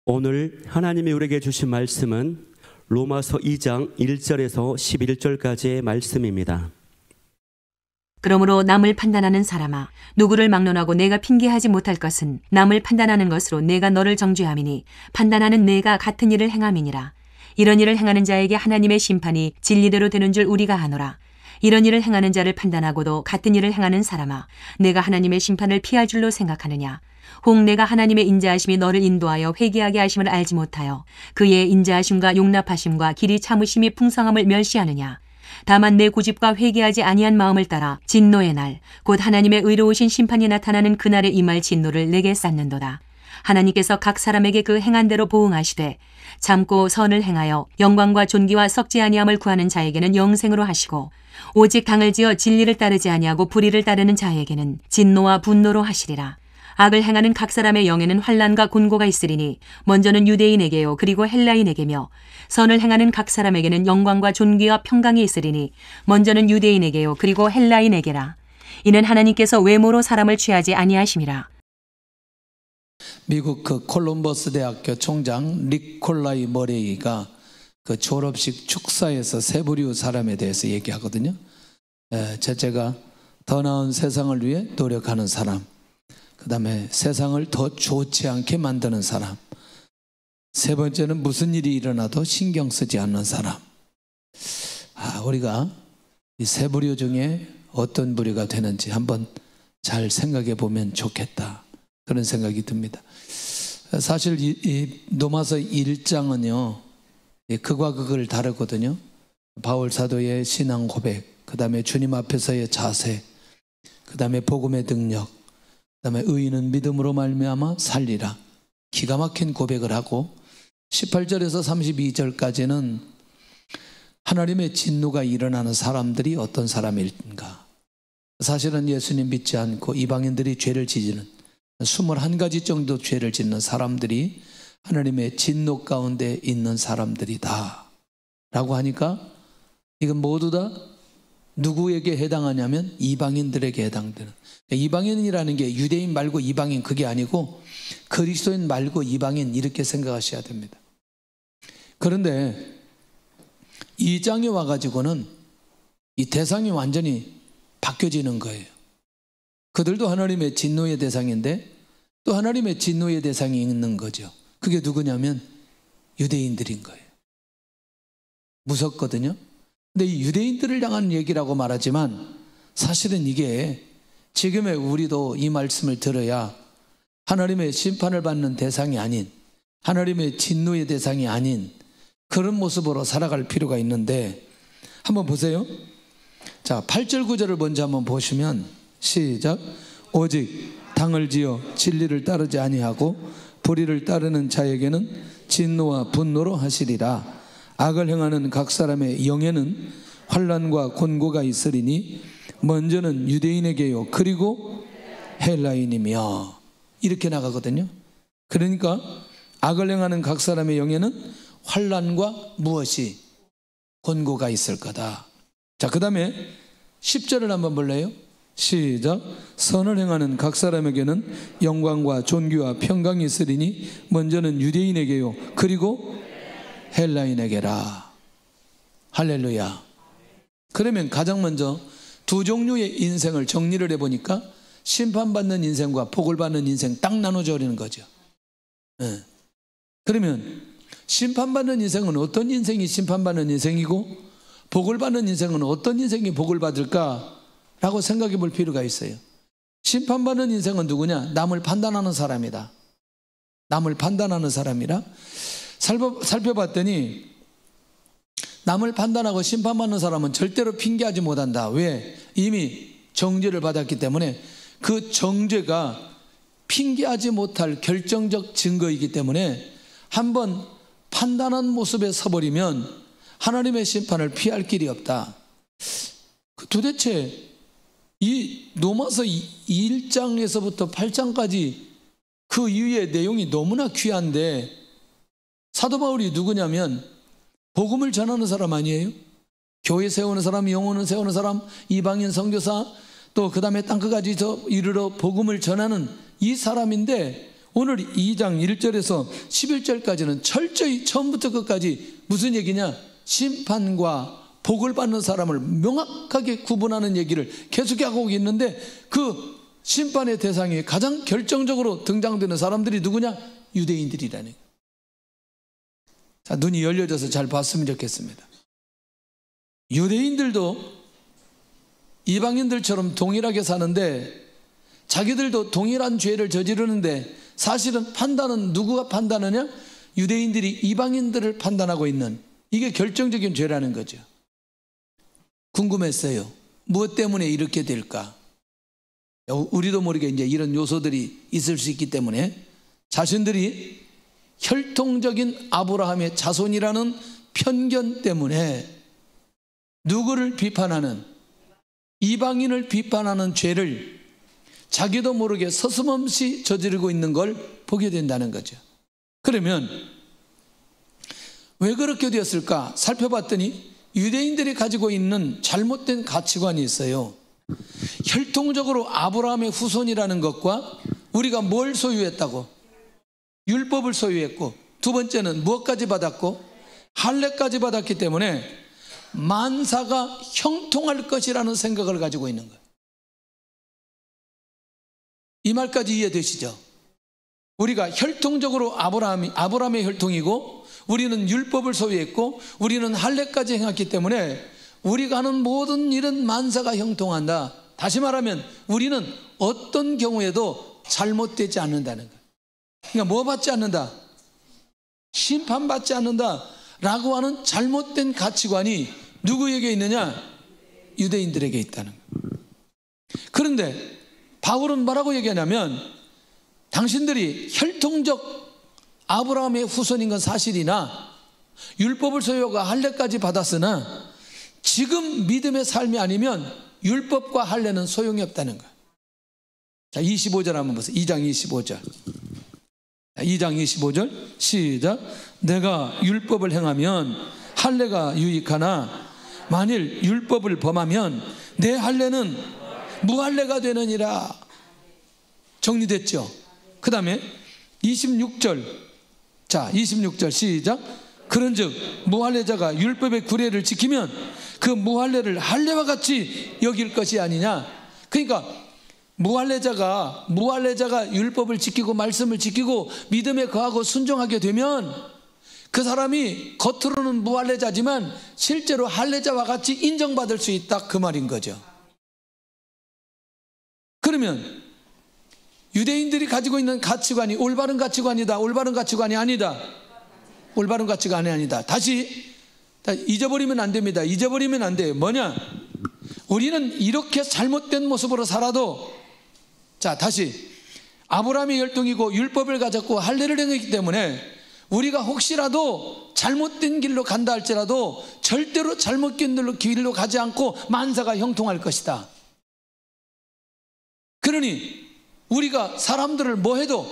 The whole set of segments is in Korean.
오늘 하나님이 우리에게 주신 말씀은 로마서 2장 1절에서 11절까지의 말씀입니다. 그러므로 남을 판단하는 사람아, 누구를 막론하고 내가 핑계하지 못할 것은 남을 판단하는 것으로 내가 너를 정죄함이니 판단하는 내가 같은 일을 행함이니라. 이런 일을 행하는 자에게 하나님의 심판이 진리대로 되는 줄 우리가 아노라. 이런 일을 행하는 자를 판단하고도 같은 일을 행하는 사람아, 내가 하나님의 심판을 피할 줄로 생각하느냐. 혹 내가 하나님의 인자하심이 너를 인도하여 회개하게 하심을 알지 못하여 그의 인자하심과 용납하심과 길이 참으심이 풍성함을 멸시하느냐. 다만 내 고집과 회개하지 아니한 마음을 따라 진노의 날, 곧 하나님의 의로우신 심판이 나타나는 그날에 임할 진노를 내게 쌓는도다. 하나님께서 각 사람에게 그 행한 대로 보응하시되 참고 선을 행하여 영광과 존귀와 썩지 아니함을 구하는 자에게는 영생으로 하시고, 오직 당을 지어 진리를 따르지 아니하고 불의를 따르는 자에게는 진노와 분노로 하시리라. 악을 행하는 각 사람의 영에는 환난과 곤고가 있으리니 먼저는 유대인에게요 그리고 헬라인에게며, 선을 행하는 각 사람에게는 영광과 존귀와 평강이 있으리니 먼저는 유대인에게요 그리고 헬라인에게라. 이는 하나님께서 외모로 사람을 취하지 아니하심이라. 미국 콜럼버스 대학교 총장 니콜라이 머레이가 졸업식 축사에서 세 부류 사람에 대해서 얘기하거든요. 첫째가 더 나은 세상을 위해 노력하는 사람, 그 다음에 세상을 더 좋지 않게 만드는 사람, 세 번째는 무슨 일이 일어나도 신경 쓰지 않는 사람. 우리가 이 세 부류 중에 어떤 부류가 되는지 한번 잘 생각해 보면 좋겠다, 그런 생각이 듭니다. 사실 이 로마서 1장은요 극과 극을 다루거든요. 바울 사도의 신앙 고백, 그 다음에 주님 앞에서의 자세, 그 다음에 복음의 능력, 그 다음에 의인은 믿음으로 말미암아 살리라, 기가 막힌 고백을 하고 18절에서 32절까지는 하나님의 진노가 일어나는 사람들이 어떤 사람일까. 사실은 예수님 믿지 않고 이방인들이 죄를 지지는 21가지 정도 죄를 짓는 사람들이 하나님의 진노 가운데 있는 사람들이다 라고 하니까, 이건 모두 다 누구에게 해당하냐면 이방인들에게 해당되는, 이방인이라는 게 유대인 말고 이방인 그게 아니고 그리스도인 말고 이방인 이렇게 생각하셔야 됩니다. 그런데 이 장에 와가지고는 이 대상이 완전히 바뀌어지는 거예요. 그들도 하나님의 진노의 대상인데 또 하나님의 진노의 대상이 있는 거죠. 그게 누구냐면 유대인들인 거예요. 무섭거든요. 근데 이 유대인들을 향한 얘기라고 말하지만 사실은 이게 지금의 우리도 이 말씀을 들어야 하나님의 심판을 받는 대상이 아닌, 하나님의 진노의 대상이 아닌 그런 모습으로 살아갈 필요가 있는데, 한번 보세요. 자, 8절 9절을 먼저 한번 보시면 시작. 오직 당을 지어 진리를 따르지 아니하고 불의를 따르는 자에게는 진노와 분노로 하시리라. 악을 행하는 각 사람의 영에는 환난과 곤고가 있으리니 먼저는 유대인에게요 그리고 헬라인이며, 이렇게 나가거든요. 그러니까 악을 행하는 각 사람의 영에는 환난과 무엇이 곤고가 있을 거다. 자, 그 다음에 10절을 한번 볼래요? 시작. 선을 행하는 각 사람에게는 영광과 존귀와 평강이 있으리니 먼저는 유대인에게요 그리고 헬라인에게라. 할렐루야. 그러면 가장 먼저 두 종류의 인생을 정리를 해보니까 심판받는 인생과 복을 받는 인생 딱 나눠져 버리는 거죠. 그러면 심판받는 인생은 어떤 인생이 심판받는 인생이고 복을 받는 인생은 어떤 인생이 복을 받을까라고 생각해 볼 필요가 있어요. 심판받는 인생은 누구냐? 남을 판단하는 사람이다. 남을 판단하는 사람이라. 살펴봤더니 남을 판단하고 심판받는 사람은 절대로 핑계하지 못한다. 왜? 이미 정죄를 받았기 때문에 그 정죄가 핑계하지 못할 결정적 증거이기 때문에 한번 판단한 모습에 서버리면 하나님의 심판을 피할 길이 없다. 도대체 이 로마서 1장에서부터 8장까지 그 이후의 내용이 너무나 귀한데, 사도 바울이 누구냐면 복음을 전하는 사람 아니에요? 교회 세우는 사람, 영혼을 세우는 사람, 이방인 선교사, 또 그 다음에 땅끝까지 이르러 복음을 전하는 이 사람인데 오늘 2장 1절에서 11절까지는 철저히 처음부터 끝까지 무슨 얘기냐? 심판과 복을 받는 사람을 명확하게 구분하는 얘기를 계속하고 있는데, 그 심판의 대상에 가장 결정적으로 등장되는 사람들이 누구냐? 유대인들이라는 거예요. 자, 눈이 열려져서 잘 봤으면 좋겠습니다. 유대인들도 이방인들처럼 동일하게 사는데 자기들도 동일한 죄를 저지르는데, 사실은 판단은 누구가 판단하냐? 유대인들이 이방인들을 판단하고 있는, 이게 결정적인 죄라는 거죠. 궁금했어요. 무엇 때문에 이렇게 될까? 우리도 모르게 이제 이런 요소들이 있을 수 있기 때문에 자신들이 혈통적인 아브라함의 자손이라는 편견 때문에 누구를 비판하는, 이방인을 비판하는 죄를 자기도 모르게 서슴없이 저지르고 있는 걸 보게 된다는 거죠. 그러면 왜 그렇게 되었을까 살펴봤더니 유대인들이 가지고 있는 잘못된 가치관이 있어요. 혈통적으로 아브라함의 후손이라는 것과 우리가 뭘 소유했다고? 율법을 소유했고, 두 번째는 무엇까지 받았고? 할례까지 받았기 때문에 만사가 형통할 것이라는 생각을 가지고 있는 거예요. 이 말까지 이해되시죠? 우리가 혈통적으로 아브라함의 혈통이고, 우리는 율법을 소유했고, 우리는 할례까지 행했기 때문에 우리가 하는 모든 일은 만사가 형통한다. 다시 말하면 우리는 어떤 경우에도 잘못되지 않는다는 거예요. 그러니까 뭐 받지 않는다? 심판받지 않는다 라고 하는 잘못된 가치관이 누구에게 있느냐? 유대인들에게 있다는 거예요. 그런데 바울은 뭐라고 얘기하냐면, 당신들이 혈통적 아브라함의 후손인 건 사실이나 율법을 소유하고 할례까지 받았으나 지금 믿음의 삶이 아니면 율법과 할례는 소용이 없다는 거예요. 자, 25절 한번 보세요. 2장 25절. 2장 25절 시작. 내가 율법을 행하면 할례가 유익하나 만일 율법을 범하면 내 할례는 무할례가 되느니라. 정리됐죠? 그 다음에 26절. 자, 26절 시작. 그런즉 무할례자가 율법의 규례를 지키면 그 무할례를 할례와 같이 여길 것이 아니냐. 그러니까 무할례자가 율법을 지키고 말씀을 지키고 믿음에 거하고 순종하게 되면 그 사람이 겉으로는 무할례자지만 실제로 할례자와 같이 인정받을 수 있다, 그 말인 거죠. 그러면 유대인들이 가지고 있는 가치관이 올바른 가치관이다, 올바른 가치관이 아니다? 올바른 가치관이 아니다. 다시 잊어버리면 안 됩니다. 잊어버리면 안 돼요. 뭐냐? 우리는 이렇게 잘못된 모습으로 살아도, 자, 다시 아브라함의 혈통이고 율법을 가졌고 할례를 행했기 때문에 우리가 혹시라도 잘못된 길로 간다 할지라도 절대로 잘못된 길로 가지 않고 만사가 형통할 것이다. 그러니 우리가 사람들을 뭐 해도,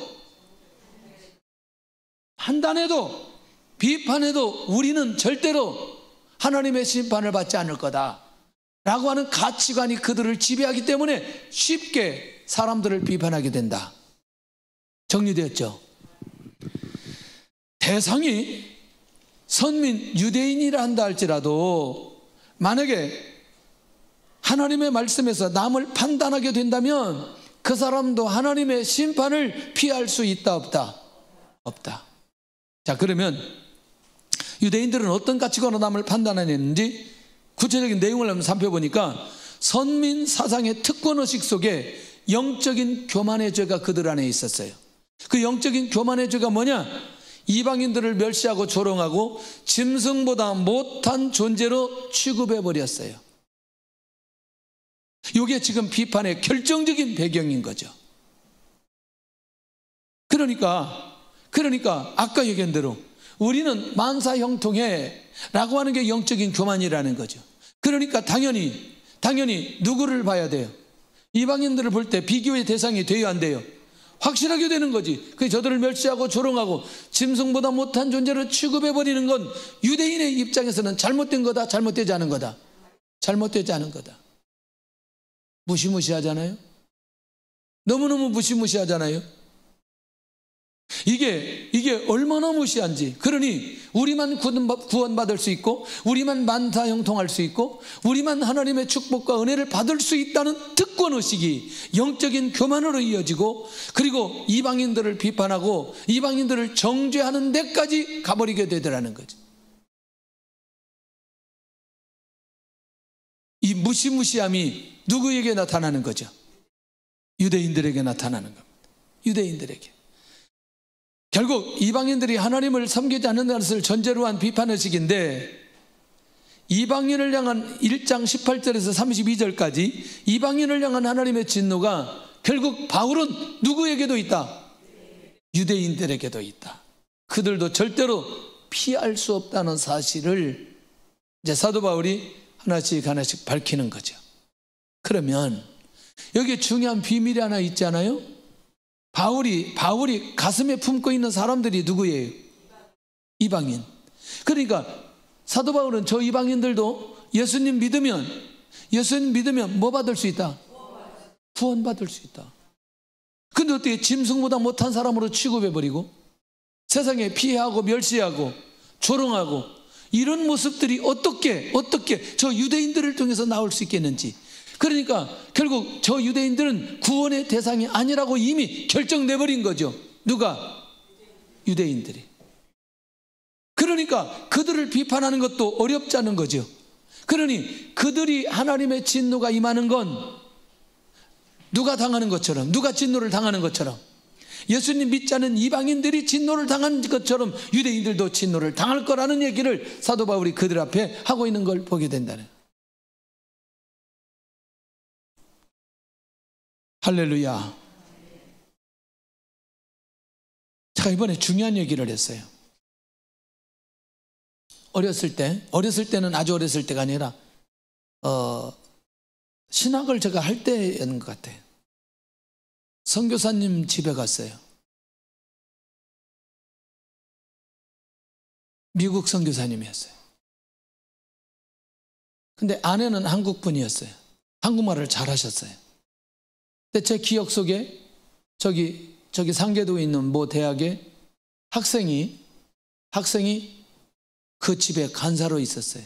판단해도, 비판해도 우리는 절대로 하나님의 심판을 받지 않을 거다 라고 하는 가치관이 그들을 지배하기 때문에 쉽게 사람들을 비판하게 된다. 정리되었죠? 대상이 선민 유대인이라 한다 할지라도 만약에 하나님의 말씀에서 남을 판단하게 된다면 그 사람도 하나님의 심판을 피할 수 있다, 없다? 없다. 자, 그러면 유대인들은 어떤 가치관으로 남을 판단하는지 구체적인 내용을 한번 살펴보니까 선민 사상의 특권의식 속에 영적인 교만의 죄가 그들 안에 있었어요. 그 영적인 교만의 죄가 뭐냐? 이방인들을 멸시하고 조롱하고 짐승보다 못한 존재로 취급해버렸어요. 이게 지금 비판의 결정적인 배경인 거죠. 그러니까 아까 얘기한 대로 우리는 만사 형통해 라고 하는 게 영적인 교만이라는 거죠. 그러니까 당연히 누구를 봐야 돼요? 이방인들을 볼 때 비교의 대상이 돼야 안 돼요? 확실하게 되는 거지. 그 저들을 멸시하고 조롱하고 짐승보다 못한 존재로 취급해버리는 건 유대인의 입장에서는 잘못된 거다, 잘못되지 않은 거다? 잘못되지 않은 거다. 무시무시하잖아요? 너무너무 무시무시하잖아요? 이게 얼마나 무시한지. 그러니 우리만 구원받을 수 있고, 우리만 만사 형통할 수 있고, 우리만 하나님의 축복과 은혜를 받을 수 있다는 특권의식이 영적인 교만으로 이어지고, 그리고 이방인들을 비판하고 이방인들을 정죄하는 데까지 가버리게 되더라는 거죠. 이 무시무시함이 누구에게 나타나는 거죠? 유대인들에게 나타나는 겁니다. 유대인들에게. 결국 이방인들이 하나님을 섬기지 않는 것을 전제로 한 비판의식인데, 이방인을 향한 1장 18절에서 32절까지 이방인을 향한 하나님의 진노가 결국 바울은 누구에게도 있다? 유대인들에게도 있다. 그들도 절대로 피할 수 없다는 사실을 이제 사도 바울이 하나씩 하나씩 밝히는 거죠. 그러면 여기에 중요한 비밀이 하나 있잖아요. 바울이 가슴에 품고 있는 사람들이 누구예요? 이방인. 그러니까 사도 바울은 저 이방인들도 예수님 믿으면 뭐 받을 수 있다? 구원받을 수 있다. 근데 어떻게 짐승보다 못한 사람으로 취급해버리고 세상에 피해하고 멸시하고 조롱하고 이런 모습들이 어떻게 저 유대인들을 통해서 나올 수 있겠는지. 그러니까 결국 저 유대인들은 구원의 대상이 아니라고 이미 결정내버린 거죠. 누가? 유대인들이. 그러니까 그들을 비판하는 것도 어렵지 않은 거죠. 그러니 그들이 하나님의 진노가 임하는 건 누가 당하는 것처럼, 누가 진노를 당하는 것처럼, 예수님 믿지 않은 이방인들이 진노를 당한 것처럼 유대인들도 진노를 당할 거라는 얘기를 사도 바울이 그들 앞에 하고 있는 걸 보게 된다는. 할렐루야. 제가 이번에 중요한 얘기를 했어요. 어렸을 때는 아주 어렸을 때가 아니라 신학을 제가 할 때였는 것 같아요. 선교사님 집에 갔어요. 미국 선교사님이었어요. 근데 아내는 한국 분이었어요. 한국말을 잘하셨어요. 근데 제 기억 속에 저기 상계도에 있는 모 대학에 학생이 그 집에 간사로 있었어요.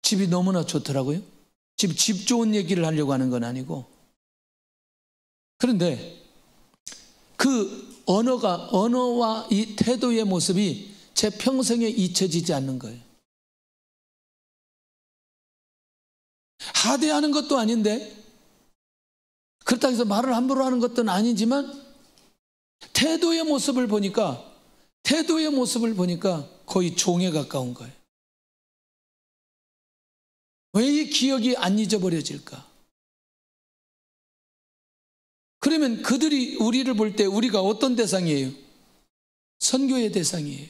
집이 너무나 좋더라고요. 집 좋은 얘기를 하려고 하는 건 아니고. 그런데 그 언어와 이 태도의 모습이 제 평생에 잊혀지지 않는 거예요. 하대하는 것도 아닌데, 그렇다고 해서 말을 함부로 하는 것도 아니지만 태도의 모습을 보니까 거의 종에 가까운 거예요. 왜 이 기억이 안 잊어버려질까? 그러면 그들이 우리를 볼 때 우리가 어떤 대상이에요? 선교의 대상이에요.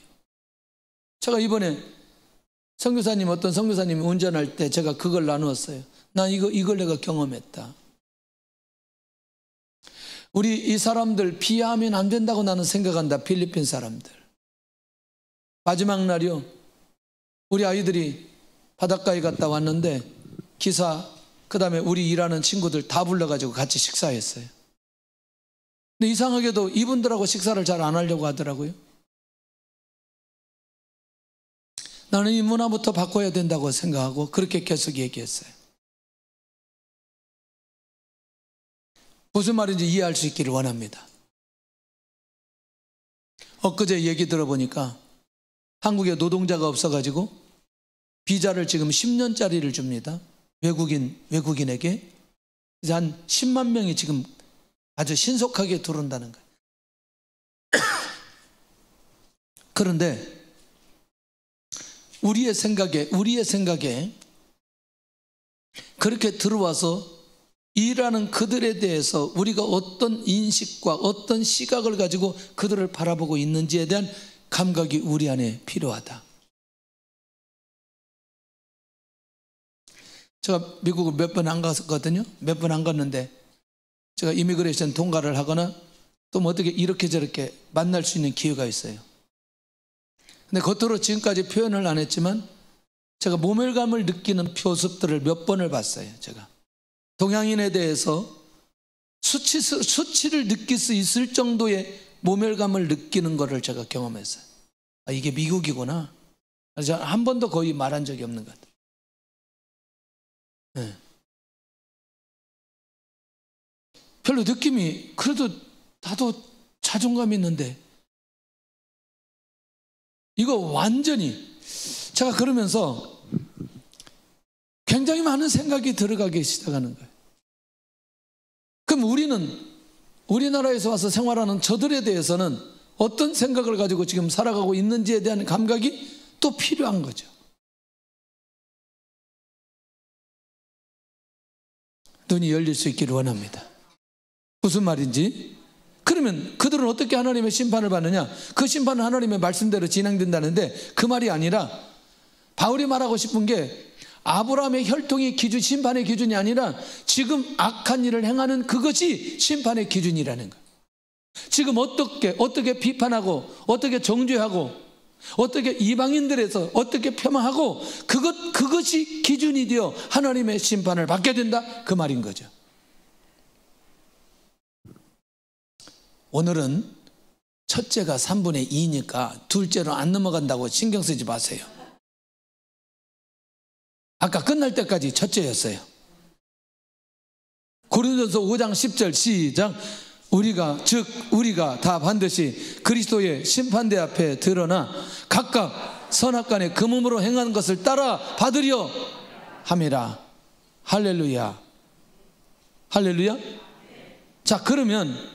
제가 이번에 어떤 선교사님이 운전할 때 제가 그걸 나누었어요. 난 이걸 내가 경험했다. 우리 이 사람들 비하하면 안 된다고 나는 생각한다. 필리핀 사람들. 마지막 날이요. 우리 아이들이 바닷가에 갔다 왔는데 기사, 그 다음에 우리 일하는 친구들 다 불러가지고 같이 식사했어요. 근데 이상하게도 이분들하고 식사를 잘 안 하려고 하더라고요. 나는 이 문화부터 바꿔야 된다고 생각하고 그렇게 계속 얘기했어요. 무슨 말인지 이해할 수 있기를 원합니다. 엊그제 얘기 들어보니까 한국에 노동자가 없어가지고 비자를 지금 10년짜리를 줍니다. 외국인에게. 그래서 한 10만 명이 지금 아주 신속하게 들어온다는 거예요. 그런데 우리의 생각에 그렇게 들어와서 일하는 그들에 대해서 우리가 어떤 인식과 어떤 시각을 가지고 그들을 바라보고 있는지에 대한 감각이 우리 안에 필요하다. 제가 미국을 몇 번 안 갔거든요. 몇 번 안 갔는데 제가 이미그레이션 통과를 하거나 또 뭐 어떻게 이렇게 저렇게 만날 수 있는 기회가 있어요. 근데 겉으로 지금까지 표현을 안 했지만 제가 모멸감을 느끼는 표습들을 몇 번을 봤어요. 제가 동양인에 대해서 수치를 느낄 수 있을 정도의 모멸감을 느끼는 것을 제가 경험했어요. 아, 이게 미국이구나. 그래서 한 번도 거의 말한 적이 없는 것 같아요. 네. 별로 느낌이, 그래도 나도 자존감이 있는데 이거 완전히, 제가 그러면서 굉장히 많은 생각이 들어가기 시작하는 거예요. 그럼 우리나라에서 와서 생활하는 저들에 대해서는 어떤 생각을 가지고 지금 살아가고 있는지에 대한 감각이 또 필요한 거죠. 눈이 열릴 수 있기를 원합니다. 무슨 말인지? 그러면 그들은 어떻게 하나님의 심판을 받느냐? 그 심판은 하나님의 말씀대로 진행된다는데, 그 말이 아니라 바울이 말하고 싶은 게 아브라함의 혈통이 기준, 심판의 기준이 아니라 지금 악한 일을 행하는 그것이 심판의 기준이라는 거예요. 지금 어떻게 비판하고, 어떻게 정죄하고, 어떻게 이방인들에서 어떻게 폄하하고, 그것이 기준이 되어 하나님의 심판을 받게 된다, 그 말인 거죠. 오늘은 첫째가 3분의 2니까 둘째로 안 넘어간다고 신경 쓰지 마세요. 아까 끝날 때까지 첫째였어요. 고린도전서 5장 10절 시작. 우리가 다 반드시 그리스도의 심판대 앞에 드러나 각각 선악간에 그 몸으로 행한 것을 따라 받으려 함이라. 할렐루야. 할렐루야. 자, 그러면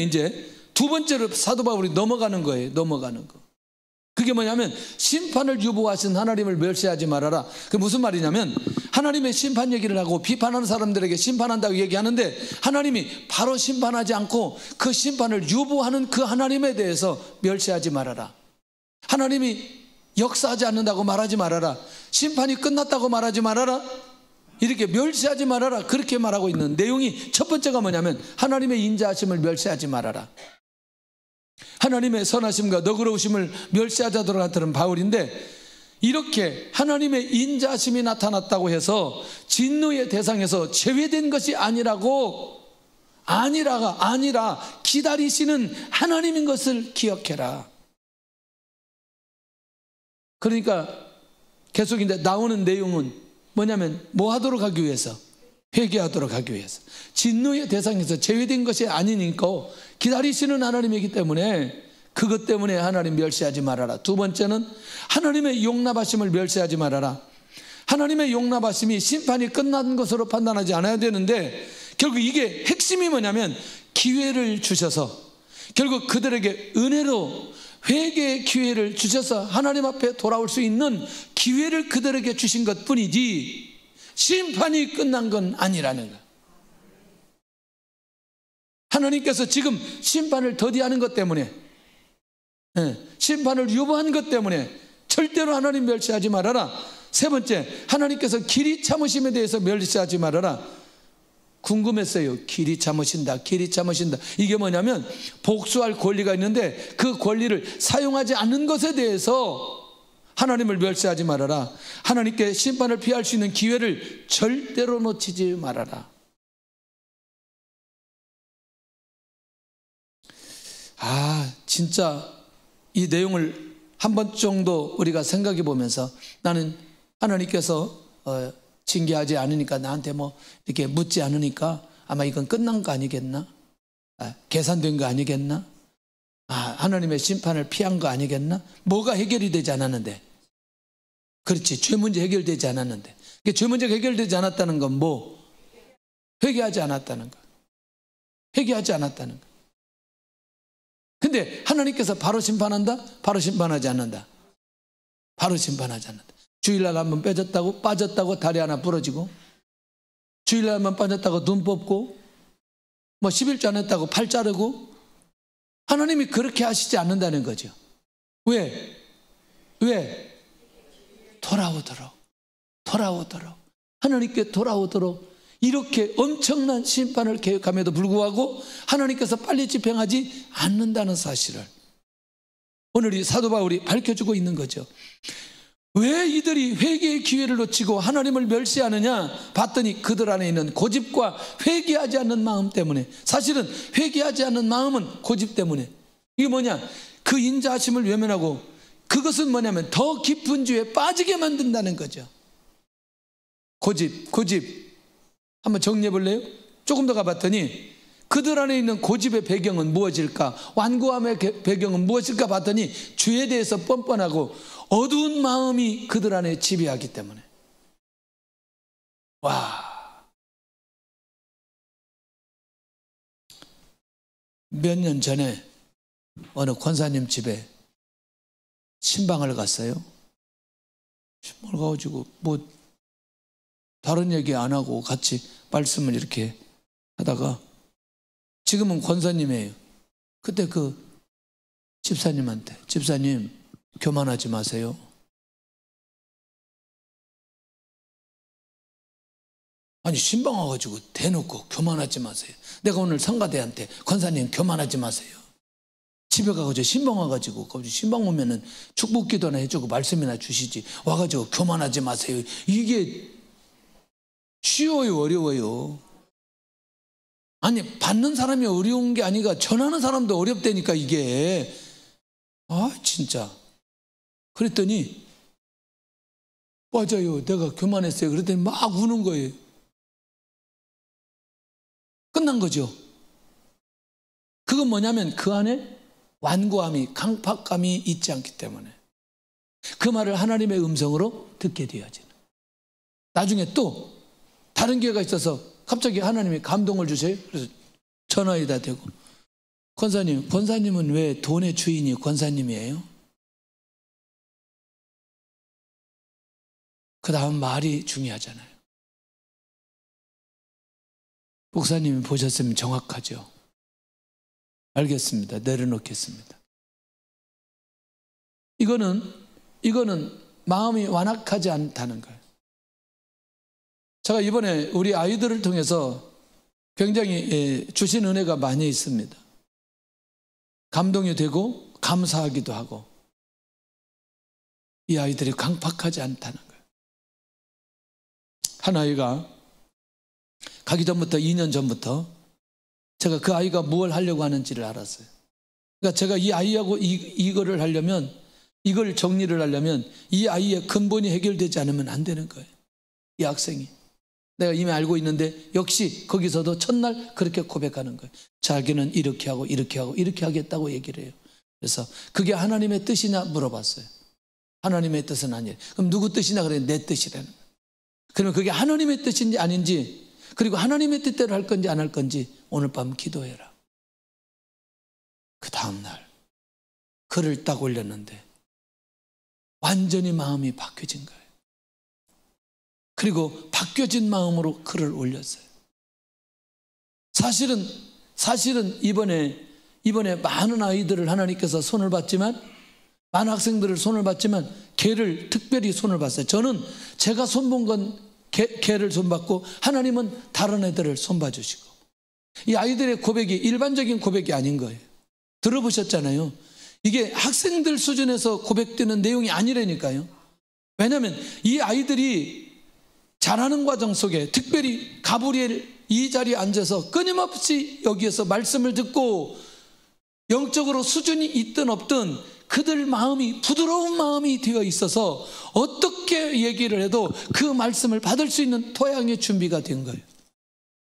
이제 두 번째로 사도 바울이 넘어가는 거예요. 넘어가는 거. 그게 뭐냐면 심판을 유보하신 하나님을 멸시하지 말아라. 그게 무슨 말이냐면, 하나님의 심판 얘기를 하고 비판하는 사람들에게 심판한다고 얘기하는데, 하나님이 바로 심판하지 않고 그 심판을 유보하는 그 하나님에 대해서 멸시하지 말아라. 하나님이 역사하지 않는다고 말하지 말아라. 심판이 끝났다고 말하지 말아라. 이렇게 멸시하지 말아라, 그렇게 말하고 있는 내용이, 첫 번째가 뭐냐면 하나님의 인자하심을 멸시하지 말아라. 하나님의 선하심과 너그러우심을 멸시하자도록 하는 바울인데, 이렇게 하나님의 인자하심이 나타났다고 해서 진노의 대상에서 제외된 것이 아니라 기다리시는 하나님인 것을 기억해라. 그러니까 계속 이제 나오는 내용은 뭐냐면, 뭐 하도록 하기 위해서? 회개하도록 하기 위해서. 진노의 대상에서 제외된 것이 아니니까 기다리시는 하나님이기 때문에, 그것 때문에 하나님 멸시하지 말아라. 두 번째는 하나님의 용납하심을 멸시하지 말아라. 하나님의 용납하심이 심판이 끝난 것으로 판단하지 않아야 되는데, 결국 이게 핵심이 뭐냐면 기회를 주셔서, 결국 그들에게 은혜로 회개의 기회를 주셔서 하나님 앞에 돌아올 수 있는 기회를 그들에게 주신 것 뿐이지 심판이 끝난 건 아니라는 거예요. 하나님께서 지금 심판을 더디하는 것 때문에, 심판을 유보한 것 때문에 절대로 하나님 멸시하지 말아라. 세 번째, 하나님께서 길이 참으심에 대해서 멸시하지 말아라. 궁금했어요. 길이 참으신다. 이게 뭐냐면 복수할 권리가 있는데 그 권리를 사용하지 않는 것에 대해서 하나님을 멸시하지 말아라. 하나님께 심판을 피할 수 있는 기회를 절대로 놓치지 말아라. 진짜 이 내용을 한 번 정도 우리가 생각해 보면서, 나는 하나님께서 징계하지 않으니까, 나한테 뭐 이렇게 묻지 않으니까 아마 이건 끝난 거 아니겠나? 계산된 거 아니겠나? 하나님의 심판을 피한 거 아니겠나? 뭐가 해결이 되지 않았는데? 그렇지, 죄 문제 해결되지 않았는데. 죄 문제가 해결되지 않았다는 건 뭐? 회개하지 않았다는 거. 회개하지 않았다는 거. 근데 하나님께서 바로 심판한다? 바로 심판하지 않는다. 바로 심판하지 않는다. 주일날 한번 빠졌다고 다리 하나 부러지고, 주일날 한번 빠졌다고 눈 뽑고, 뭐 11조 안 했다고 팔 자르고, 하나님이 그렇게 하시지 않는다는 거죠. 왜? 돌아오도록 하나님께 돌아오도록 이렇게 엄청난 심판을 계획함에도 불구하고 하나님께서 빨리 집행하지 않는다는 사실을 오늘 이 사도 바울이 밝혀주고 있는 거죠. 왜 이들이 회개의 기회를 놓치고 하나님을 멸시하느냐 봤더니 그들 안에 있는 고집과 회개하지 않는 마음 때문에. 사실은 회개하지 않는 마음은 고집 때문에. 이게 뭐냐, 그 인자하심을 외면하고 그것은 뭐냐면 더 깊은 죄에 빠지게 만든다는 거죠. 고집 한번 정리해 볼래요? 조금 더 가봤더니 그들 안에 있는 고집의 배경은 무엇일까, 완고함의 배경은 무엇일까 봤더니 죄에 대해서 뻔뻔하고 어두운 마음이 그들 안에 지배하기 때문에. 와, 몇 년 전에 어느 권사님 집에 신방을 갔어요. 신방을 가가지고 뭐 다른 얘기 안 하고 같이 말씀을 이렇게 하다가, 지금은 권사님이에요. 그때 그 집사님한테, 집사님 교만하지 마세요. 아니 신방 와가지고 대놓고 교만하지 마세요. 내가 오늘 성가대한테 권사님 교만하지 마세요. 집에 가가지고 신방 와가지고, 신방 오면은 축복기도나 해주고 말씀이나 주시지, 와가지고 교만하지 마세요. 이게 쉬워요, 어려워요? 아니 받는 사람이 어려운 게 아니라 전하는 사람도 어렵다니까 이게. 아 진짜. 그랬더니 맞아요, 내가 교만했어요. 그랬더니 막 우는 거예요. 끝난 거죠. 그건 뭐냐면 그 안에 완고함이, 강팍감이 있지 않기 때문에 그 말을 하나님의 음성으로 듣게 되어지는. 나중에 또 다른 기회가 있어서 갑자기 하나님이 감동을 주세요. 그래서 전화에다 대고, 권사님은 왜 돈의 주인이 권사님이에요? 그 다음 말이 중요하잖아요. 목사님이 보셨으면 정확하죠. 알겠습니다. 내려놓겠습니다. 이거는 마음이 완악하지 않다는 거예요. 제가 이번에 우리 아이들을 통해서 굉장히 주신 은혜가 많이 있습니다. 감동이 되고 감사하기도 하고, 이 아이들이 강팍하지 않다는 거예요. 한 아이가 가기 전부터, 2년 전부터 제가 그 아이가 뭘 하려고 하는지를 알았어요. 그러니까 제가 이 아이하고 이거를 하려면, 이걸 정리를 하려면 이 아이의 근본이 해결되지 않으면 안 되는 거예요. 이 학생이. 내가 이미 알고 있는데 역시 거기서도 첫날 그렇게 고백하는 거예요. 자기는 이렇게 하고 이렇게 하고 이렇게 하겠다고 얘기를 해요. 그래서 그게 하나님의 뜻이냐 물어봤어요. 하나님의 뜻은 아니에요. 그럼 누구 뜻이냐 그래? 내 뜻이라는 거예요. 그러면 그게 하나님의 뜻인지 아닌지, 그리고 하나님의 뜻대로 할 건지 안 할 건지 오늘 밤 기도해라. 그 다음날 글을 딱 올렸는데 완전히 마음이 바뀌어진 거예요. 그리고 바뀌어진 마음으로 글을 올렸어요. 사실은 이번에 많은 아이들을 하나님께서 손을 봤지만, 많은 학생들을 손을 봤지만 걔를 특별히 손을 봤어요. 저는 제가 손본 건 걔를 손봤고, 하나님은 다른 애들을 손봐주시고. 이 아이들의 고백이 일반적인 고백이 아닌 거예요. 들어보셨잖아요. 이게 학생들 수준에서 고백되는 내용이 아니라니까요. 왜냐하면 이 아이들이 자라는 과정 속에, 특별히 가브리엘 이 자리에 앉아서 끊임없이 여기에서 말씀을 듣고 영적으로 수준이 있든 없든 그들 마음이 부드러운 마음이 되어 있어서 어떻게 얘기를 해도 그 말씀을 받을 수 있는 토양의 준비가 된 거예요.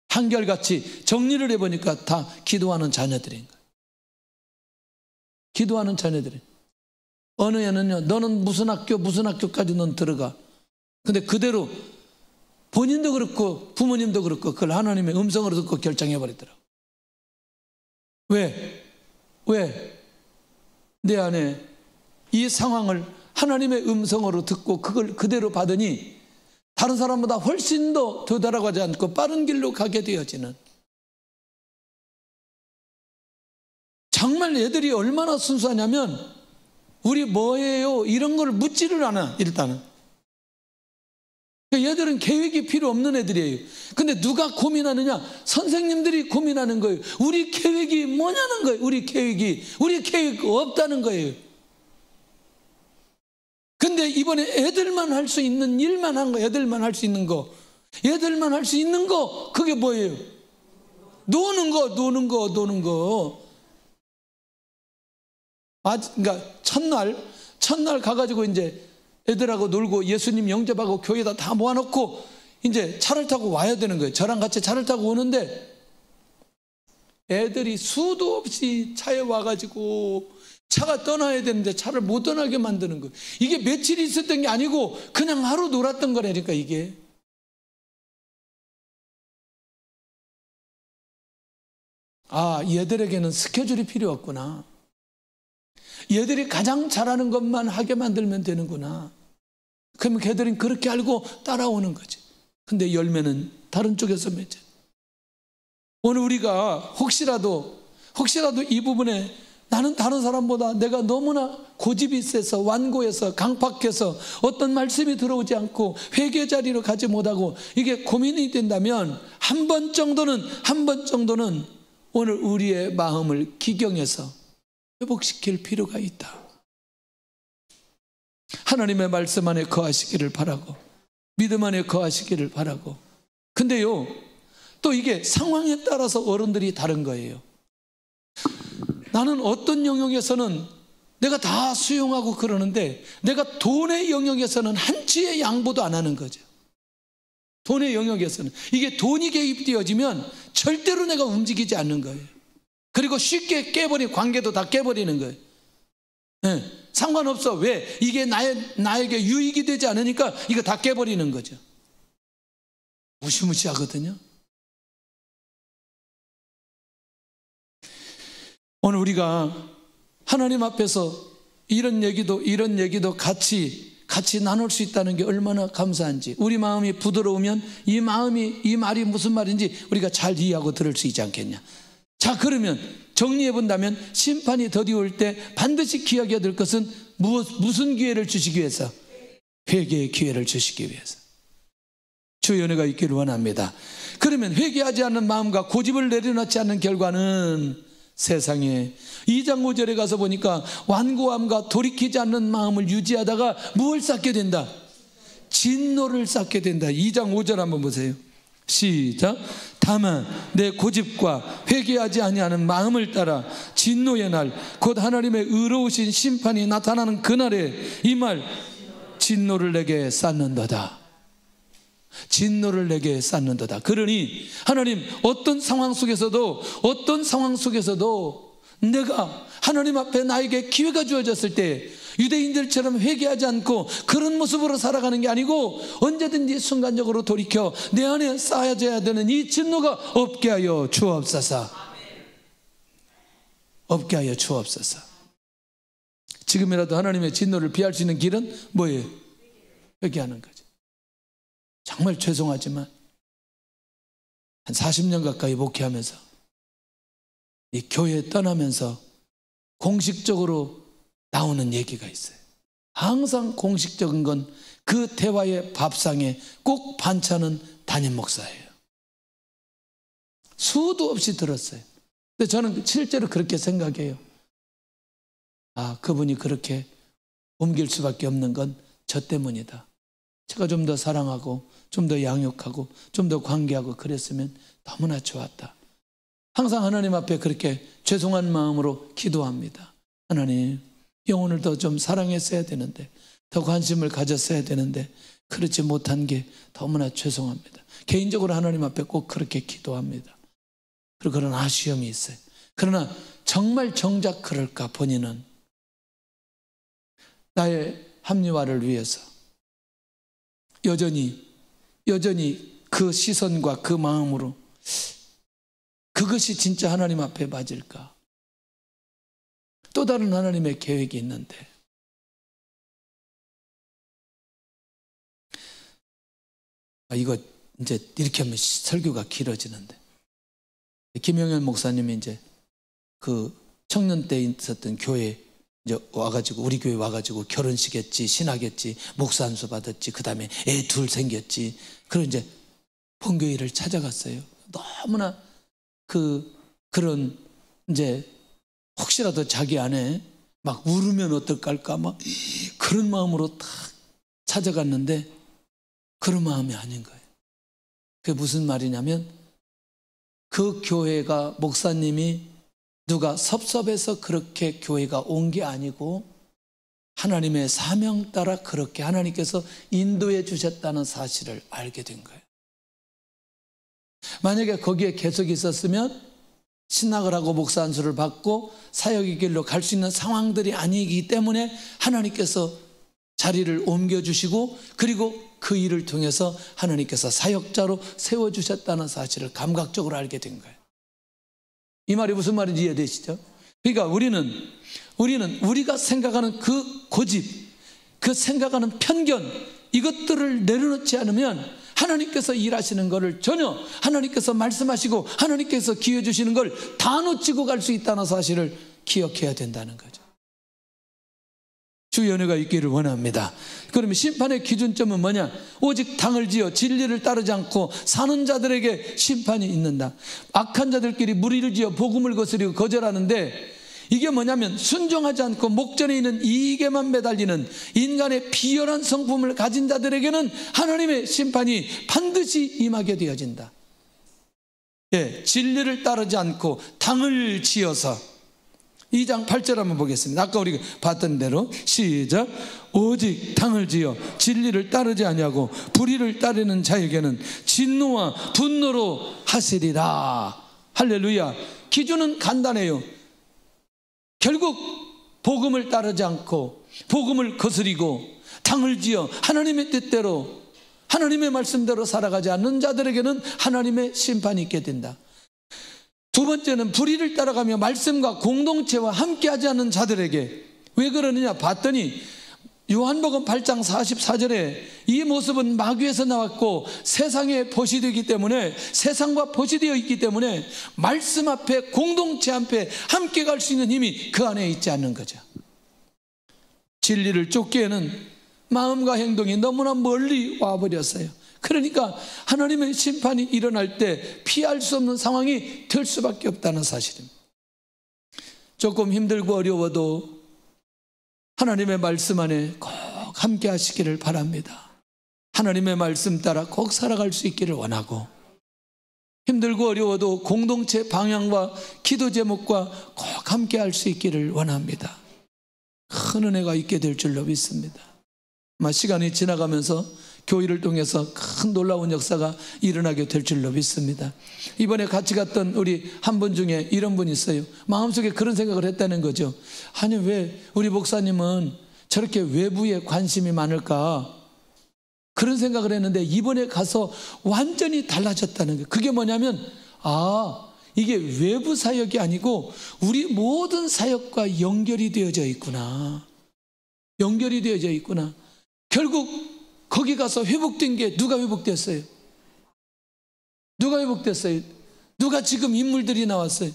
한결같이 정리를 해보니까 다 기도하는 자녀들인 거예요. 기도하는 자녀들이. 어느 애는요, 너는 무슨 학교까지 넌 들어가. 근데 그대로 본인도 그렇고 부모님도 그렇고 그걸 하나님의 음성으로 듣고 결정해버리더라고요. 왜? 내 안에 이 상황을 하나님의 음성으로 듣고 그걸 그대로 받으니 다른 사람보다 훨씬 더 되돌아가지 않고 빠른 길로 가게 되어지는. 정말 애들이 얼마나 순수하냐면 우리 뭐예요? 이런 걸 묻지를 않아. 일단은 얘들은 계획이 필요 없는 애들이에요. 근데 누가 고민하느냐? 선생님들이 고민하는 거예요. 우리 계획이 뭐냐는 거예요. 우리 계획 없다는 거예요. 근데 이번에 애들만 할 수 있는 일만 한 거, 애들만 할 수 있는 거, 애들만 할 수 있는 거, 그게 뭐예요? 노는 거. 그러니까 첫날 가가지고 이제 애들하고 놀고 예수님 영접하고 교회에다 다 모아놓고 이제 차를 타고 와야 되는 거예요. 저랑 같이 차를 타고 오는데 애들이 수도 없이 차에 와가지고 차가 떠나야 되는데 차를 못 떠나게 만드는 거예요. 이게 며칠 있었던 게 아니고 그냥 하루 놀았던 거라니까 이게. 아, 얘들에게는 스케줄이 필요 없구나. 얘들이 가장 잘하는 것만 하게 만들면 되는구나. 그러면 걔들은 그렇게 알고 따라오는 거지. 근데 열매는 다른 쪽에서 맺어요. 오늘 우리가 혹시라도 이 부분에 나는 다른 사람보다 내가 너무나 고집이 세서 완고해서 강팍해서 어떤 말씀이 들어오지 않고 회개 자리로 가지 못하고 이게 고민이 된다면 한 번 정도는 오늘 우리의 마음을 기경해서 회복시킬 필요가 있다. 하나님의 말씀 안에 거하시기를 바라고 믿음 안에 거하시기를 바라고. 근데요, 또 이게 상황에 따라서 어른들이 다른 거예요. 나는 어떤 영역에서는 내가 다 수용하고 그러는데 내가 돈의 영역에서는 한치의 양보도 안 하는 거죠. 돈의 영역에서는 이게 돈이 개입되어지면 절대로 내가 움직이지 않는 거예요. 그리고 쉽게 깨버린 관계도 다 깨버리는 거예요. 네, 상관없어. 왜? 이게 나에게 유익이 되지 않으니까 이거 다 깨버리는 거죠. 무시무시하거든요. 오늘 우리가 하나님 앞에서 이런 얘기도 같이 나눌 수 있다는 게 얼마나 감사한지. 우리 마음이 부드러우면 이 말이 무슨 말인지 우리가 잘 이해하고 들을 수 있지 않겠냐. 자, 그러면 정리해 본다면 심판이 더디올 때 반드시 기억해야 될 것은 무슨 기회를 주시기 위해서? 회개의 기회를 주시기 위해서. 주의 은혜가 있기를 원합니다. 그러면 회개하지 않는 마음과 고집을 내려놓지 않는 결과는 세상에 2장 5절에 가서 보니까 완고함과 돌이키지 않는 마음을 유지하다가 무엇을 쌓게 된다? 진노를 쌓게 된다. 2장 5절 한번 보세요. 시작. 다만 내 고집과 회개하지 아니하는 마음을 따라 진노의 날 곧 하나님의 의로우신 심판이 나타나는 그날에 이 말 진노를 내게 쌓는도다. 진노를 내게 쌓는도다. 그러니 하나님 어떤 상황 속에서도 내가 하나님 앞에 나에게 기회가 주어졌을 때 유대인들처럼 회개하지 않고 그런 모습으로 살아가는 게 아니고 언제든지 순간적으로 돌이켜 내 안에 쌓여져야 되는 이 진노가 없게 하여 주옵소서. 없게 하여 주옵소서. 지금이라도 하나님의 진노를 피할 수 있는 길은 뭐예요? 회개하는 거죠. 정말 죄송하지만 한 40년 가까이 목회하면서 이 교회 떠나면서 공식적으로 나오는 얘기가 있어요. 항상 공식적인 건 그 대화의 밥상에 꼭 반찬은 담임 목사예요. 수도 없이 들었어요. 근데 저는 실제로 그렇게 생각해요. 아, 그분이 그렇게 옮길 수밖에 없는 건 저 때문이다. 제가 좀 더 사랑하고 좀 더 양육하고 좀 더 관계하고 그랬으면 너무나 좋았다. 항상 하나님 앞에 그렇게 죄송한 마음으로 기도합니다. 하나님, 영혼을 더 좀 사랑했어야 되는데, 더 관심을 가졌어야 되는데 그렇지 못한 게 너무나 죄송합니다. 개인적으로 하나님 앞에 꼭 그렇게 기도합니다. 그리고 그런 아쉬움이 있어요. 그러나 정말 정작 그럴까? 본인은 나의 합리화를 위해서 여전히 그 시선과 그 마음으로 그것이 진짜 하나님 앞에 맞을까? 또 다른 하나님의 계획이 있는데 이거 이제 이렇게 하면 설교가 길어지는데 김영현 목사님이 이제 그 청년 때 있었던 교회 이제 와가지고 우리 교회 와가지고 결혼식 했지, 신학했지, 목사 안수 받았지, 그 다음에 애 둘 생겼지. 그런 이제 본교회를 찾아갔어요. 너무나 그런 이제 혹시라도 자기 안에 막 울으면 어떨까 막 그런 마음으로 딱 찾아갔는데 그런 마음이 아닌 거예요. 그게 무슨 말이냐면 그 교회가 목사님이 누가 섭섭해서 그렇게 교회가 온 게 아니고 하나님의 사명 따라 그렇게 하나님께서 인도해 주셨다는 사실을 알게 된 거예요. 만약에 거기에 계속 있었으면 신학을 하고 목사 안수를 받고 사역의 길로 갈 수 있는 상황들이 아니기 때문에 하나님께서 자리를 옮겨주시고 그리고 그 일을 통해서 하나님께서 사역자로 세워주셨다는 사실을 감각적으로 알게 된 거예요. 이 말이 무슨 말인지 이해되시죠? 그러니까 우리는 우리가 생각하는 그 고집, 그 생각하는 편견, 이것들을 내려놓지 않으면 하나님께서 일하시는 것을 전혀 하나님께서 말씀하시고 하나님께서 기회 주시는 걸 다 놓치고 갈 수 있다는 사실을 기억해야 된다는 거죠. 주의 은혜가 있기를 원합니다. 그러면 심판의 기준점은 뭐냐? 오직 당을 지어 진리를 따르지 않고 사는 자들에게 심판이 있는다. 악한 자들끼리 무리를 지어 복음을 거스리고 거절하는데 이게 뭐냐면 순종하지 않고 목전에 있는 이익에만 매달리는 인간의 비열한 성품을 가진 자들에게는 하나님의 심판이 반드시 임하게 되어진다. 예, 진리를 따르지 않고 당을 지어서 2장 8절 한번 보겠습니다. 아까 우리가 봤던 대로 시작. 오직 당을 지어 진리를 따르지 아니하고 불의를 따르는 자에게는 진노와 분노로 하시리라. 할렐루야. 기준은 간단해요. 결국 복음을 따르지 않고 복음을 거스리고 당을 지어 하나님의 뜻대로 하나님의 말씀대로 살아가지 않는 자들에게는 하나님의 심판이 있게 된다. 두 번째는 불의를 따라가며 말씀과 공동체와 함께하지 않는 자들에게 왜 그러느냐 봤더니 요한복음 8장 44절에 이 모습은 마귀에서 나왔고 세상에 보시되기 때문에 세상과 보시되어 있기 때문에 말씀 앞에 공동체 앞에 함께 갈 수 있는 힘이 그 안에 있지 않는 거죠. 진리를 쫓기에는 마음과 행동이 너무나 멀리 와버렸어요. 그러니까 하나님의 심판이 일어날 때 피할 수 없는 상황이 될 수밖에 없다는 사실입니다. 조금 힘들고 어려워도 하나님의 말씀 안에 꼭 함께 하시기를 바랍니다. 하나님의 말씀 따라 꼭 살아갈 수 있기를 원하고 힘들고 어려워도 공동체 방향과 기도 제목과 꼭 함께 할 수 있기를 원합니다. 큰 은혜가 있게 될 줄로 믿습니다. 아마 시간이 지나가면서 교회를 통해서 큰 놀라운 역사가 일어나게 될 줄로 믿습니다. 이번에 같이 갔던 우리 한 분 중에 이런 분이 있어요. 마음속에 그런 생각을 했다는 거죠. 아니 왜 우리 목사님은 저렇게 외부에 관심이 많을까? 그런 생각을 했는데 이번에 가서 완전히 달라졌다는 거예요. 그게 뭐냐면 이게 외부 사역이 아니고 우리 모든 사역과 연결이 되어져 있구나. 연결이 되어져 있구나. 결국 거기 가서 회복된 게 누가 회복됐어요? 누가 회복됐어요? 누가 지금 인물들이 나왔어요?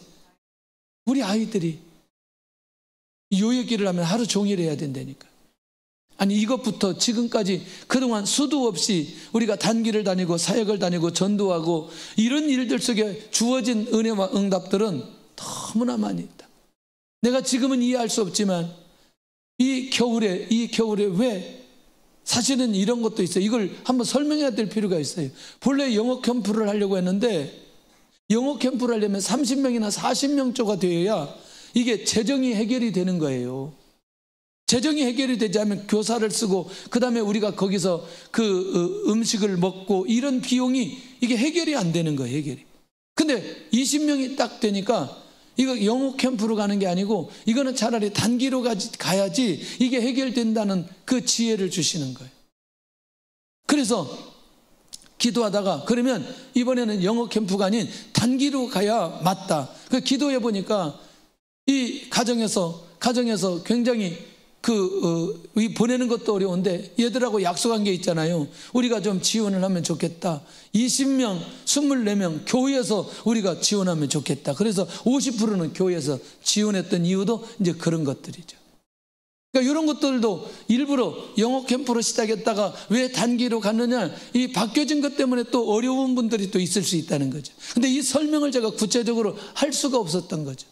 우리 아이들이. 요 얘기를 하면 하루 종일 해야 된다니까. 아니 이것부터 지금까지 그동안 수도 없이 우리가 단기를 다니고 사역을 다니고 전도하고 이런 일들 속에 주어진 은혜와 응답들은 너무나 많이 있다. 내가 지금은 이해할 수 없지만 이 겨울에 왜 사실은 이런 것도 있어요. 이걸 한번 설명해야 될 필요가 있어요. 본래 영어 캠프를 하려고 했는데 영어 캠프를 하려면 30명이나 40명 조가 되어야 이게 재정이 해결이 되는 거예요. 재정이 해결이 되지 않으면 교사를 쓰고 그 다음에 우리가 거기서 그 음식을 먹고 이런 비용이 이게 해결이 안 되는 거예요. 해결이. 근데 20명이 딱 되니까 이거 영어 캠프로 가는 게 아니고 이거는 차라리 단기로 가야지 이게 해결된다는 그 지혜를 주시는 거예요. 그래서 기도하다가 그러면 이번에는 영어 캠프가 아닌 단기로 가야 맞다. 그 기도해 보니까 이 가정에서 굉장히 보내는 것도 어려운데 얘들하고 약속한 게 있잖아요. 우리가 좀 지원을 하면 좋겠다. 20명, 24명 교회에서 우리가 지원하면 좋겠다. 그래서 50%는 교회에서 지원했던 이유도 이제 그런 것들이죠. 그러니까 이런 것들도 일부러 영어 캠프로 시작했다가 왜 단기로 갔느냐, 이 바뀌어진 것 때문에 또 어려운 분들이 또 있을 수 있다는 거죠. 근데 이 설명을 제가 구체적으로 할 수가 없었던 거죠.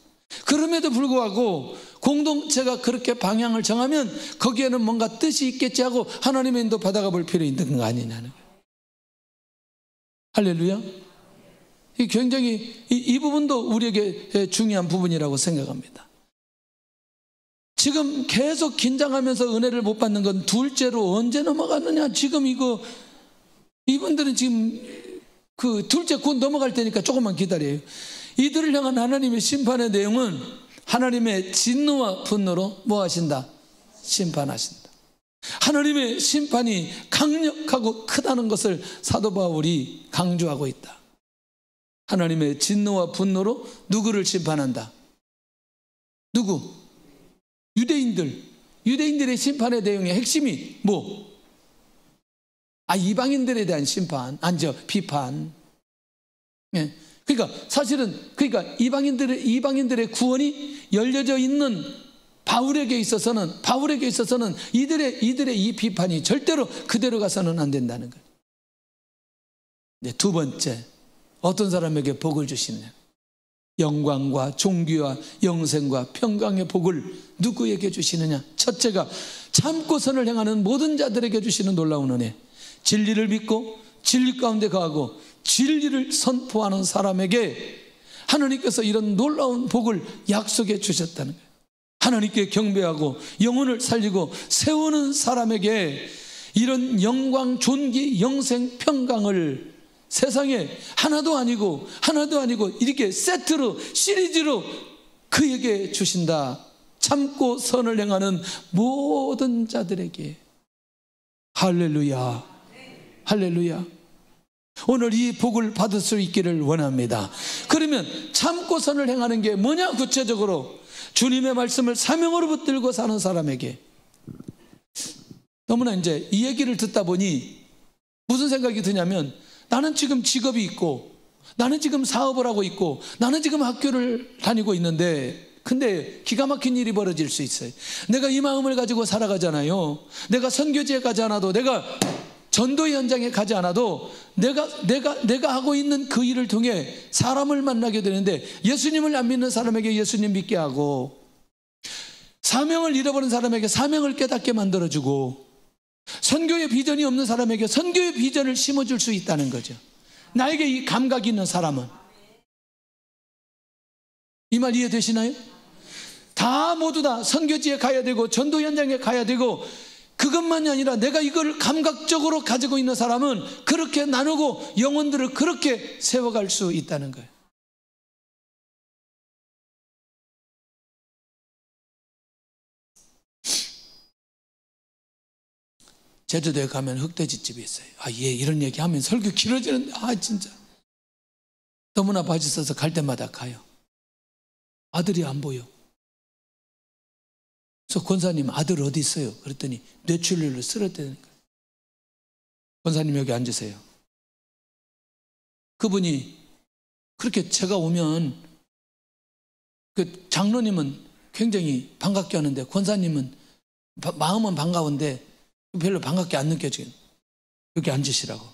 그럼에도 불구하고 공동체가 그렇게 방향을 정하면 거기에는 뭔가 뜻이 있겠지 하고 하나님의 인도 받아가 볼 필요 있는 거 아니냐는 거예요. 할렐루야. 굉장히 이 부분도 우리에게 중요한 부분이라고 생각합니다. 지금 계속 긴장하면서 은혜를 못 받는 건 둘째로 언제 넘어가느냐. 지금 이분들은 지금 그 둘째 곧 넘어갈 테니까 조금만 기다려요. 이들을 향한 하나님의 심판의 내용은 하나님의 진노와 분노로 뭐 하신다? 심판하신다. 하나님의 심판이 강력하고 크다는 것을 사도 바울이 강조하고 있다. 하나님의 진노와 분노로 누구를 심판한다? 누구? 유대인들의 심판의 내용의 핵심이 뭐? 이방인들에 대한 심판, 비판. 예. 그러니까 사실은 이방인들의 구원이 열려져 있는 바울에게 있어서는 이들의 이 비판이 절대로 그대로 가서는 안 된다는 거예요. 네, 두 번째, 어떤 사람에게 복을 주시느냐? 영광과 존귀와 영생과 평강의 복을 누구에게 주시느냐? 첫째가 참고 선을 행하는 모든 자들에게 주시는 놀라운 은혜. 진리를 믿고 진리 가운데 거하고 진리를 선포하는 사람에게 하나님께서 이런 놀라운 복을 약속해 주셨다는 거예요. 하나님께 경배하고 영혼을 살리고 세우는 사람에게 이런 영광, 존귀, 영생, 평강을 세상에 하나도 아니고 이렇게 세트로 시리즈로 그에게 주신다. 참고 선을 행하는 모든 자들에게. 할렐루야. 할렐루야. 오늘 이 복을 받을 수 있기를 원합니다. 그러면 참고 선을 행하는 게 뭐냐? 구체적으로 주님의 말씀을 사명으로 붙들고 사는 사람에게. 너무나 이제 이 얘기를 듣다 보니 무슨 생각이 드냐면, 나는 지금 직업이 있고, 나는 지금 사업을 하고 있고, 나는 지금 학교를 다니고 있는데, 근데 기가 막힌 일이 벌어질 수 있어요. 내가 이 마음을 가지고 살아가잖아요. 내가 선교지에 가지 않아도, 내가 전도 현장에 가지 않아도 내가 하고 있는 그 일을 통해 사람을 만나게 되는데, 예수님을 안 믿는 사람에게 예수님 믿게 하고, 사명을 잃어버린 사람에게 사명을 깨닫게 만들어주고, 선교의 비전이 없는 사람에게 선교의 비전을 심어줄 수 있다는 거죠. 나에게 이 감각이 있는 사람은. 이 말 이해되시나요? 모두 다 선교지에 가야 되고 전도 현장에 가야 되고, 그것만이 아니라 내가 이걸 감각적으로 가지고 있는 사람은 그렇게 나누고 영혼들을 그렇게 세워갈 수 있다는 거예요. 제주도에 가면 흑돼지집이 있어요. 이런 얘기하면 설교 길어지는데, 진짜 너무나 맛있어서 갈 때마다 가요. 아들이 안 보여. 그래서 권사님, 아들 어디 있어요? 그랬더니 뇌출혈로 쓰러뜨리는 거예요. 권사님 여기 앉으세요. 그분이 그렇게 제가 오면 그 장로님은 굉장히 반갑게 하는데, 권사님은 마음은 반가운데 별로 반갑게 안 느껴져요. 여기 앉으시라고.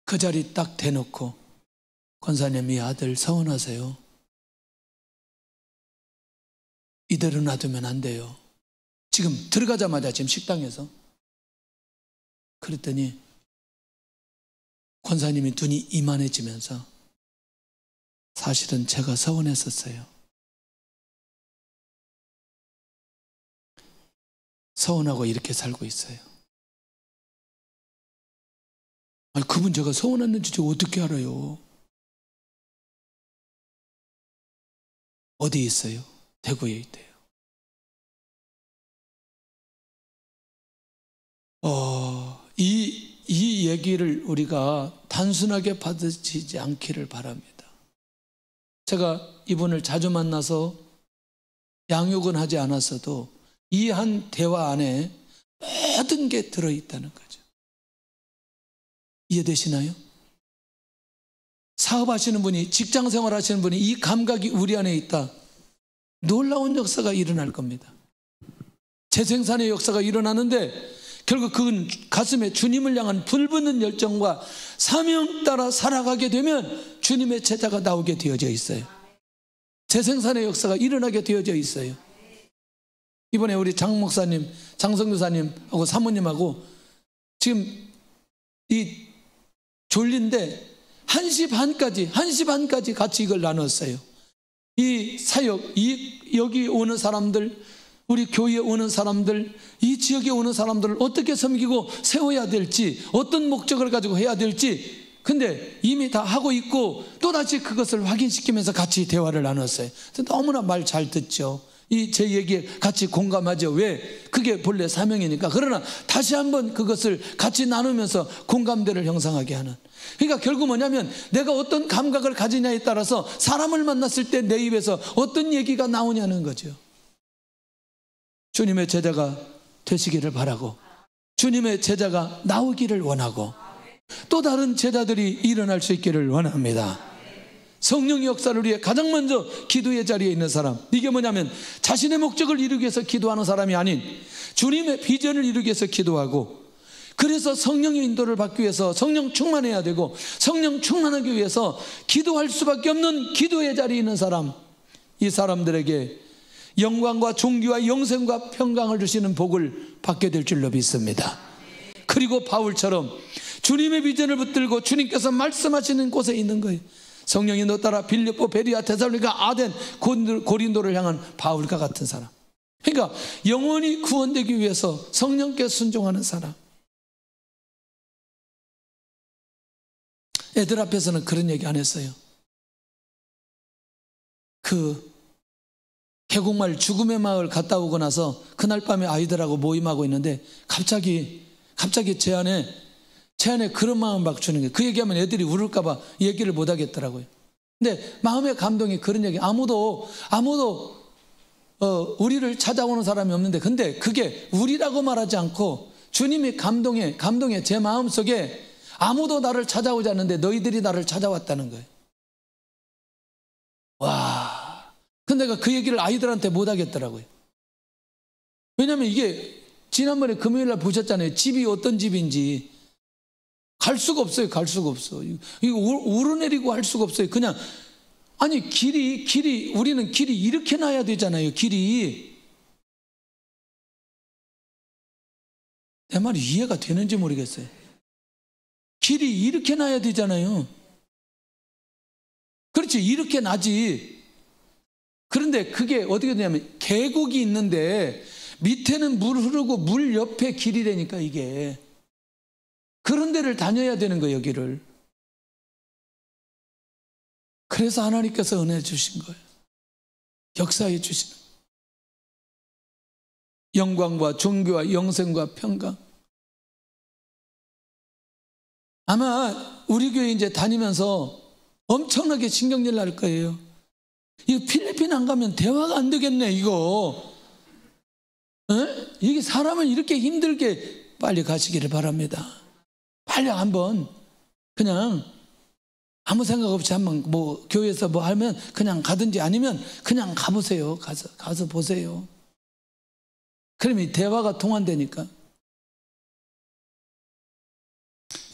그 자리 딱 대놓고, 권사님 이 아들 서운하세요. 이대로 놔두면 안 돼요. 지금 들어가자마자 지금 식당에서. 그랬더니 권사님이 눈이 이만해지면서, 사실은 제가 서운했었어요. 서운하고 이렇게 살고 있어요. 그분 제가 서운했는지 제가 어떻게 알아요? 어디 있어요? 대구에 있대요. 이 얘기를 우리가 단순하게 받아들이지 않기를 바랍니다. 제가 이분을 자주 만나서 양육은 하지 않았어도 이 한 대화 안에 모든 게 들어있다는 거죠. 이해되시나요? 사업하시는 분이, 직장생활 하시는 분이 이 감각이 우리 안에 있다. 놀라운 역사가 일어날 겁니다. 재생산의 역사가 일어나는데, 결국 그건 가슴에 주님을 향한 불붙는 열정과 사명 따라 살아가게 되면 주님의 제자가 나오게 되어져 있어요. 재생산의 역사가 일어나게 되어져 있어요. 이번에 우리 장 목사님, 장성교사님하고 사모님하고 지금 이 졸린데 1시 반까지 같이 이걸 나눴어요. 이 사역, 여기 오는 사람들, 우리 교회에 오는 사람들, 이 지역에 오는 사람들을 어떻게 섬기고 세워야 될지, 어떤 목적을 가지고 해야 될지, 근데 이미 다 하고 있고 또다시 그것을 확인시키면서 같이 대화를 나눴어요. 너무나 말 잘 듣죠. 제 얘기에 같이 공감하죠. 왜? 그게 본래 사명이니까. 그러나 다시 한번 그것을 같이 나누면서 공감대를 형성하게 하는. 그러니까 결국 뭐냐면 내가 어떤 감각을 가지냐에 따라서 사람을 만났을 때 내 입에서 어떤 얘기가 나오냐는 거죠. 주님의 제자가 되시기를 바라고, 주님의 제자가 나오기를 원하고, 또 다른 제자들이 일어날 수 있기를 원합니다. 성령의 역사를 위해 가장 먼저 기도의 자리에 있는 사람, 이게 뭐냐면 자신의 목적을 이루기 위해서 기도하는 사람이 아닌 주님의 비전을 이루기 위해서 기도하고, 그래서 성령의 인도를 받기 위해서 성령 충만해야 되고, 성령 충만하기 위해서 기도할 수밖에 없는 기도의 자리에 있는 사람, 이 사람들에게 영광과 존귀와 영생과 평강을 주시는 복을 받게 될 줄로 믿습니다. 그리고 바울처럼 주님의 비전을 붙들고 주님께서 말씀하시는 곳에 있는 거예요. 성령이 너 따라 빌립보, 베리아, 데살로니가, 아덴, 고린도를 향한 바울과 같은 사람. 그러니까 영원히 구원되기 위해서 성령께 순종하는 사람. 애들 앞에서는 그런 얘기 안 했어요. 계곡마을, 죽음의 마을 갔다 오고 나서 그날 밤에 아이들하고 모임하고 있는데 갑자기 제 안에 그런 마음 막 주는 거예요. 그 얘기하면 애들이 울을까봐 얘기를 못 하겠더라고요. 근데 마음의 감동이 그런 얘기. 아무도 우리를 찾아오는 사람이 없는데, 근데 그게 우리라고 말하지 않고 주님이 감동에 제 마음 속에 아무도 나를 찾아오지 않는데 너희들이 나를 찾아왔다는 거예요. 와. 근데 내가 그 얘기를 아이들한테 못 하겠더라고요. 왜냐면 이게 지난번에 금요일날 보셨잖아요. 집이 어떤 집인지. 갈 수가 없어요. 이거 오르내리고 할 수가 없어요. 그냥, 아니, 우리는 길이 이렇게 놔야 되잖아요. 길이. 내 말이 이해가 되는지 모르겠어요. 길이 이렇게 놔야 되잖아요. 그렇지, 이렇게 나지. 그런데 그게 어떻게 되냐면 계곡이 있는데 밑에는 물 흐르고 물 옆에 길이 되니까 이게 그런 데를 다녀야 되는 거예요, 여기를. 그래서 하나님께서 은혜 주신 거예요. 역사해 주시는 거예요. 영광과 존귀와 영생과 평강. 아마 우리 교회 이제 다니면서 엄청나게 신경질 날 거예요. 이거 필리핀 안 가면 대화가 안 되겠네, 이거. 이게 사람을 이렇게 힘들게, 빨리 가시기를 바랍니다. 빨리 한번 그냥 아무 생각 없이 한번 교회에서 하면 그냥 가든지 아니면 그냥 가보세요. 가서 보세요. 그러면 대화가 통한다니까.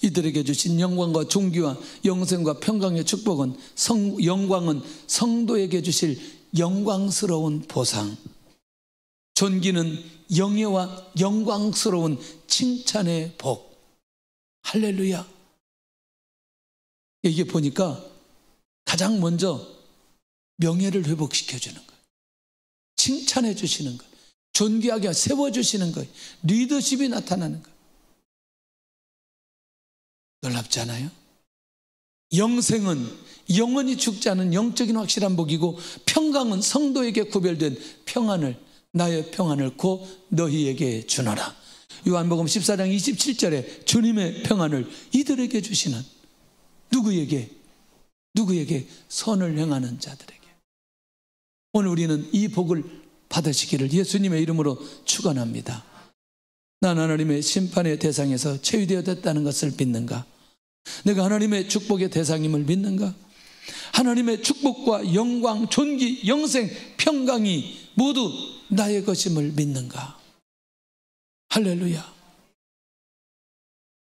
이들에게 주신 영광과 존귀와 영생과 평강의 축복은 영광은 성도에게 주실 영광스러운 보상, 존귀는 영예와 영광스러운 칭찬의 복. 할렐루야. 이게 보니까 가장 먼저 명예를 회복시켜주는 거예요. 칭찬해 주시는 거예요. 존귀하게 세워주시는 거예요. 리더십이 나타나는 거예요. 놀랍지 않아요? 영생은 영원히 죽지 않은 영적인 확실한 복이고, 평강은 성도에게 구별된 평안을, 나의 평안을 고 너희에게 주노라. 요한복음 14장 27절에 주님의 평안을 이들에게 주시는, 누구에게? 선을 행하는 자들에게. 오늘 우리는 이 복을 받으시기를 예수님의 이름으로 축원합니다. 난 하나님의 심판의 대상에서 제외되었다는 것을 믿는가? 내가 하나님의 축복의 대상임을 믿는가? 하나님의 축복과 영광, 존귀, 영생, 평강이 모두 나의 것임을 믿는가? 할렐루야.